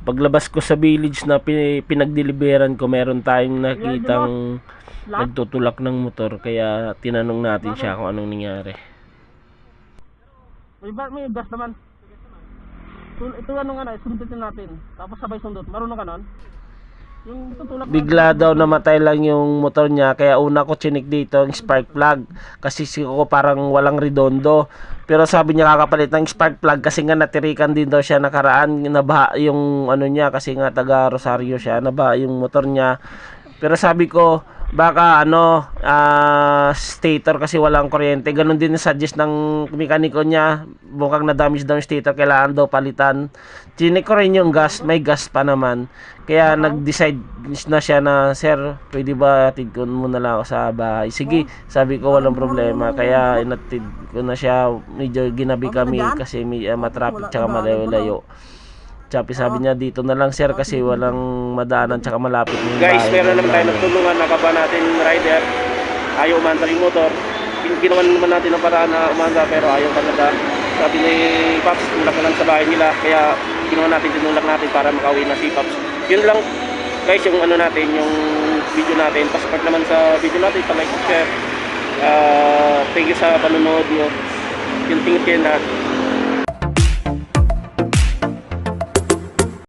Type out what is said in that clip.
Paglabas ko sa village na pinagdeliveran ko, meron tayong nakitang nagtutulak ng motor, kaya tinanong natin siya kung anong nangyari. May gas naman. Ito ano nga na, sundutin natin. Tapos sabay sundot. Marunong ka nun? Yung tutulak Bigla daw namatay lang yung motor niya, kaya una ko chinik dito ang spark plug kasi ko parang walang redondo, pero sabi niya kakapalit ng spark plug kasi nga natirikan din daw siya nakaraan, nabaha yung ano niya kasi nga taga Rosario siya, nabaha yung motor niya. Pero sabi ko baka stator kasi walang kuryente, ganun din suggest ng mekaniko niya, mukhang na damage daw yung stator, kailangan daw palitan. Chinik ko rin yung gas, may gas pa naman, kaya nag-decide na siya na, sir, pwede ba atid ko muna lang ako sa bahay? Sige, sabi ko walang problema, kaya inatid ko na siya. Medyo ginabi kami kasi may matraffic tsaka malayo-layo. Sabi niya dito na lang sir kasi walang madaanan tsaka malapit ng bahay. Guys, meron naman tayo nagtulungan, nakaba natin rider. Ayaw umandar yung motor. Ginawan naman natin ang paraan na umandar pero ayaw talaga. Sabi ni Pops, tulak na lang sa bahay nila. Kaya tinulak natin para makauwi na si Pops. Yun lang guys yung ano natin, yung video natin. Pasupport naman sa video natin, pa-like, share. Thank you sa panonood nyo. Yung tingin kayo na